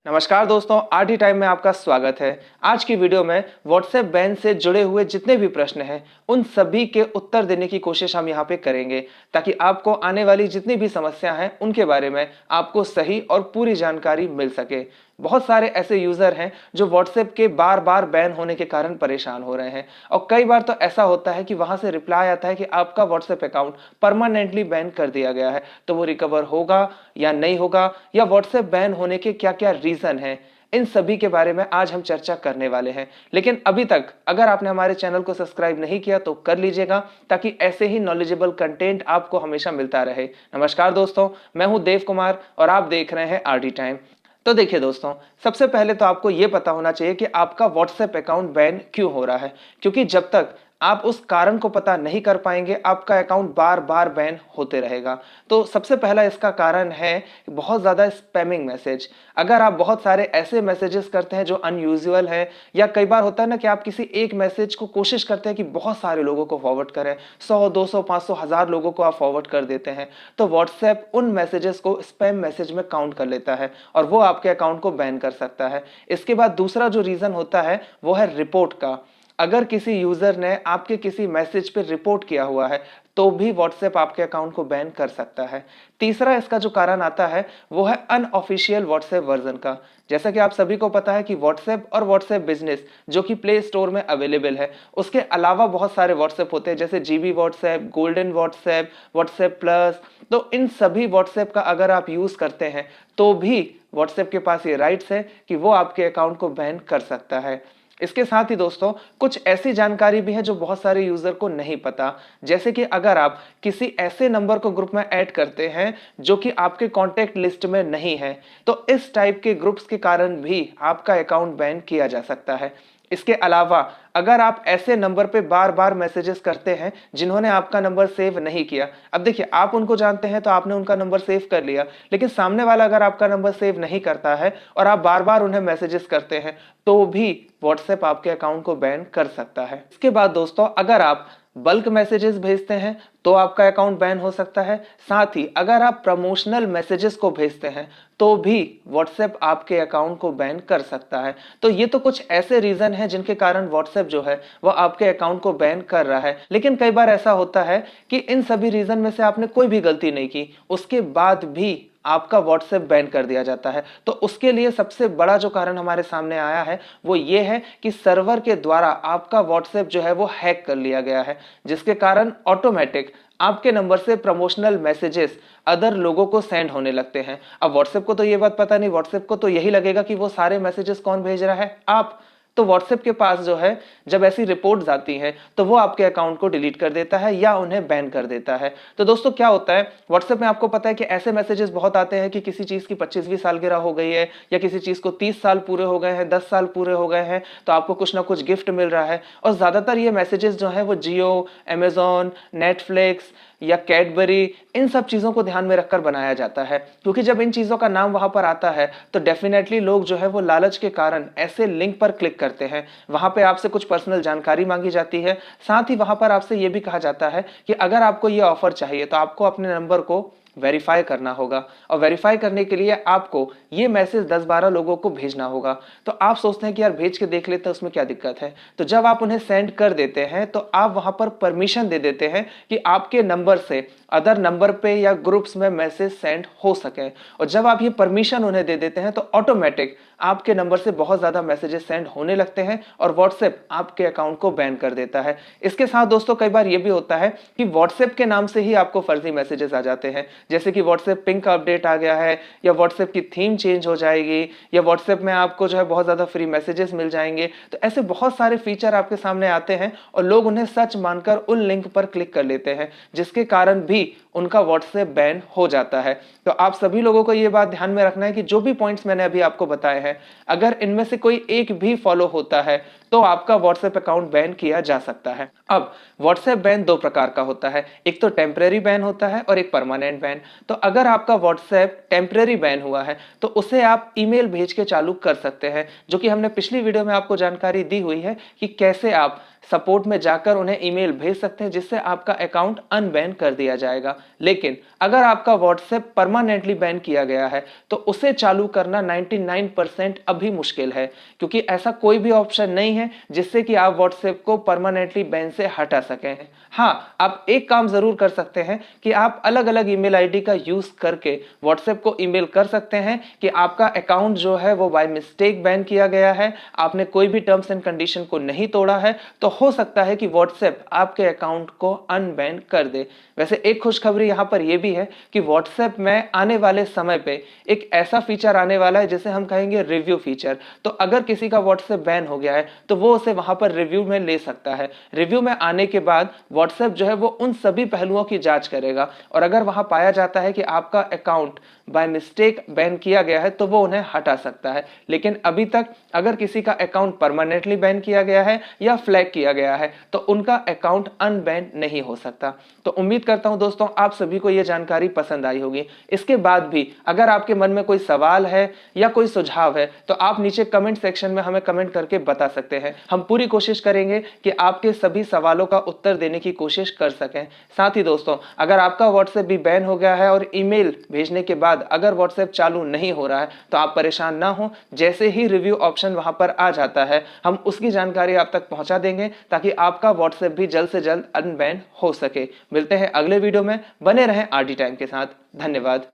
नमस्कार दोस्तों, RT time में आपका स्वागत है। आज की वीडियो में व्हाट्सएप बैन से जुड़े हुए जितने भी प्रश्न हैं उन सभी के उत्तर देने की कोशिश हम यहाँ पे करेंगे, ताकि आपको आने वाली जितनी भी समस्या हैं उनके बारे में आपको सही और पूरी जानकारी मिल सके। बहुत सारे ऐसे यूजर हैं जो व्हाट्सएप के बार बार बैन होने के कारण परेशान हो रहे हैं, और कई बार तो ऐसा होता है कि वहां से रिप्लाई आता है कि आपका व्हाट्सएप अकाउंट परमानेंटली बैन कर दिया गया है। तो वो रिकवर होगा या नहीं होगा, या व्हाट्सएप बैन होने के क्या क्या रीजन है, इन सभी के बारे में आज हम चर्चा करने वाले हैं। लेकिन अभी तक अगर आपने हमारे चैनल को सब्सक्राइब नहीं किया तो कर लीजिएगा, ताकि ऐसे ही नॉलेजेबल कंटेंट आपको हमेशा मिलता रहे। नमस्कार दोस्तों, मैं हूं देव कुमार और आप देख रहे हैं आरडी टाइम। तो देखिए दोस्तों, सबसे पहले तो आपको यह पता होना चाहिए कि आपका व्हाट्सएप अकाउंट बैन क्यों हो रहा है, क्योंकि जब तक आप उस कारण को पता नहीं कर पाएंगे आपका अकाउंट बार बार बैन होते रहेगा। तो सबसे पहला इसका कारण है बहुत ज़्यादा स्पैमिंग मैसेज। अगर आप बहुत सारे ऐसे मैसेजेस करते हैं जो अनयूजुअल है, या कई बार होता है ना कि आप किसी एक मैसेज को कोशिश करते हैं कि बहुत सारे लोगों को फॉरवर्ड करें, 100 200 500 1000 लोगों को आप फॉरवर्ड कर देते हैं, तो व्हाट्सएप उन मैसेजेस को स्पैम मैसेज में काउंट कर लेता है और वो आपके अकाउंट को बैन कर सकता है। इसके बाद दूसरा जो रीज़न होता है वो है रिपोर्ट का। अगर किसी यूजर ने आपके किसी मैसेज पे रिपोर्ट किया हुआ है तो भी व्हाट्सएप आपके अकाउंट को बैन कर सकता है। तीसरा इसका जो कारण आता है वो है अनऑफिशियल व्हाट्सएप वर्जन का। जैसा कि आप सभी को पता है कि व्हाट्सएप और व्हाट्सएप बिजनेस जो कि प्ले स्टोर में अवेलेबल है, उसके अलावा बहुत सारे व्हाट्सएप होते हैं, जैसे GB WhatsApp, golden WhatsApp, WhatsApp plus. तो इन सभी व्हाट्सएप का अगर आप यूज करते हैं तो भी व्हाट्सएप के पास ये राइट्स है कि वो आपके अकाउंट को बैन कर सकता है। इसके साथ ही दोस्तों कुछ ऐसी जानकारी भी है जो बहुत सारे यूजर को नहीं पता, जैसे कि अगर आप किसी ऐसे नंबर को ग्रुप में ऐड करते हैं जो कि आपके कांटेक्ट लिस्ट में नहीं है, तो इस टाइप के ग्रुप्स के कारण भी आपका अकाउंट बैन किया जा सकता है। इसके अलावा अगर आप ऐसे नंबर पे बार बार मैसेजेस करते हैं जिन्होंने आपका नंबर सेव नहीं किया, अब देखिए आप उनको जानते हैं तो आपने उनका नंबर सेव कर लिया, लेकिन सामने वाला अगर आपका नंबर सेव नहीं करता है और आप बार बार उन्हें मैसेजेस करते हैं तो भी व्हाट्सएप आपके अकाउंट को बैन कर सकता है। इसके बाद दोस्तों अगर आप बल्क मैसेजेस भेजते हैं तो आपका अकाउंट बैन हो सकता है। साथ ही अगर आप प्रमोशनल मैसेजेस को भेजते हैं तो भी व्हाट्सएप आपके अकाउंट को बैन कर सकता है। तो ये तो कुछ ऐसे रीजन हैं जिनके कारण व्हाट्सएप जो है वह आपके अकाउंट को बैन कर रहा है। लेकिन कई बार ऐसा होता है कि इन सभी रीजन में से आपने कोई भी गलती नहीं की, उसके बाद भी आपका व्हाट्सएप बैन कर दिया जाता है। तो उसके लिए सबसे बड़ा जो कारण हमारे सामने आया है वो ये है कि सर्वर के द्वारा आपका व्हाट्सएप जो है वो हैक कर लिया गया है, जिसके कारण ऑटोमेटिक आपके नंबर से प्रमोशनल मैसेजेस अदर लोगों को सेंड होने लगते हैं। अब व्हाट्सएप को तो ये बात पता नहीं, व्हाट्सएप को तो यही लगेगा कि वो सारे मैसेजेस कौन भेज रहा है, आप। तो व्हाट्सएप के पास जो है जब ऐसी रिपोर्ट्स आती हैं तो वो आपके अकाउंट को डिलीट कर देता है या उन्हें बैन कर देता है। तो दोस्तों क्या होता है, व्हाट्सएप में आपको पता है कि ऐसे मैसेजेस बहुत आते हैं कि किसी चीज की 25वीं सालगिरह हो गई है, या किसी चीज को 30 साल पूरे हो गए हैं, 10 साल पूरे हो गए हैं, तो आपको कुछ ना कुछ गिफ्ट मिल रहा है। और ज्यादातर ये मैसेजेस जो है वो जियो, अमेजॉन, नेटफ्लिक्स या कैडबरी, इन सब चीजों को ध्यान में रखकर बनाया जाता है, क्योंकि जब इन चीजों का नाम वहां पर आता है तो डेफिनेटली लोग जो है वो लालच के कारण ऐसे लिंक पर क्लिक करते हैं। वहां पे आपसे कुछ पर्सनल जानकारी मांगी जाती है, साथ ही वहां पर आपसे यह भी कहा जाता है कि अगर आपको यह ऑफर चाहिए तो आपको अपने नंबर को वेरीफाई करना होगा, और वेरीफाई करने के लिए आपको ये मैसेज 10-12 लोगों को भेजना होगा। तो आप सोचते हैं कि यार भेज के देख लेते हैं उसमें क्या दिक्कत है। तो जब आप उन्हें सेंड कर देते हैं तो आप वहां पर परमिशन दे देते हैं कि आपके नंबर से अदर नंबर पे या ग्रुप्स में मैसेज सेंड हो सके। और जब आप ये परमिशन उन्हें दे देते हैं तो ऑटोमेटिक आपके नंबर से बहुत ज्यादा मैसेजेस सेंड होने लगते हैं और व्हाट्सएप आपके अकाउंट को बैन कर देता है। इसके साथ दोस्तों कई बार यह भी होता है कि व्हाट्सएप के नाम से ही आपको फर्जी मैसेजेस आ जाते हैं, जैसे कि व्हाट्सएप पिंक का अपडेट आ गया है, या व्हाट्सएप की थीम चेंज हो जाएगी, या व्हाट्सएप में आपको जो है बहुत ज्यादा फ्री मैसेजेस मिल जाएंगे। तो ऐसे बहुत सारे फीचर आपके सामने आते हैं और लोग उन्हें सच मानकर उन लिंक पर क्लिक कर लेते हैं, जिसके कारण भी उनका व्हाट्सएप बैन हो जाता है। तो आप सभी लोगों को यह बात ध्यान में रखना है कि जो भी पॉइंट्स मैंने अभी आपको बताए हैं, अगर इनमें से कोई एक भी फॉलो होता है तो आपका व्हाट्सएप अकाउंट बैन किया जा सकता है। अब व्हाट्सएप बैन दो प्रकार का होता है, एक तो टेम्परेरी बैन होता है और एक परमानेंट बैन। तो अगर आपका व्हाट्सएप टेम्परेरी बैन हुआ है तो उसे आप ईमेल भेज के चालू कर सकते हैं, जो कि हमने पिछली वीडियो में आपको जानकारी दी हुई है कि कैसे आप सपोर्ट में जाकर उन्हें ईमेल भेज सकते हैं जिससे आपका अकाउंट अनबैन कर दिया जाएगा। लेकिन अगर आपका व्हाट्सएप परमानेंटली बैन किया गया है तो उसे चालू करना 99% अभी मुश्किल है, क्योंकि ऐसा कोई भी ऑप्शन नहीं है जिससे कि आप व्हाट्सएप को परमानेंटली बैन से हटा सकें। हाँ, आप एक काम जरूर कर सकते हैं कि आप अलग अलग ईमेल आईडी का यूज करके व्हाट्सएप को ईमेल कर सकते हैं कि आपका अकाउंट जो है वो बाय मिस्टेक बैन किया गया है, आपने कोई भी टर्म्स एंड कंडीशन को नहीं तोड़ा है, तो हो सकता है कि व्हाट्सएप आपके अकाउंट को अनबैन कर दे। वैसे एक खुशखबरी यहां पर यह भी है कि व्हाट्सएप में आने वाले समय पे एक ऐसा फीचर आने वाला है जिसे हम कहेंगे रिव्यू फीचर। तो अगर किसी का व्हाट्सएप बैन हो गया है तो वो उसे वहां पर रिव्यू में ले सकता है। रिव्यू में आने के बाद व्हाट्सएप जो है वो उन सभी पहलुओं की जांच करेगा और अगर वहां पाया जाता है कि आपका अकाउंट बाय मिस्टेक बैन किया गया है तो वो उन्हें हटा सकता है। लेकिन अभी तक अगर किसी का अकाउंट परमानेंटली बैन किया गया है या फ्लैग किया गया है तो उनका अकाउंट अनबैन नहीं हो सकता। तो उम्मीद करता हूं दोस्तों आप सभी को यह जानकारी पसंद आई होगी। इसके बाद भी अगर आपके मन में कोई सवाल है या कोई सुझाव है तो आप नीचे कमेंट सेक्शन में हमें कमेंट करके बता सकते हैं। हम पूरी कोशिश करेंगे कि आपके सभी सवालों का उत्तर देने की कोशिश कर सकें। साथ ही दोस्तों अगर आपका व्हाट्सएप भी बैन हो गया है और ईमेल भेजने के बाद अगर व्हाट्सएप चालू नहीं हो रहा है तो आप परेशान ना हो, जैसे ही रिव्यू ऑप्शन वहां पर आ जाता है हम उसकी जानकारी आप तक पहुंचा देंगे ताकि आपका व्हाट्सएप भी जल्द से जल्द अनबैन हो सके। मिलते हैं अगले वीडियो में, बने रहें आरडी टाइम के साथ। धन्यवाद।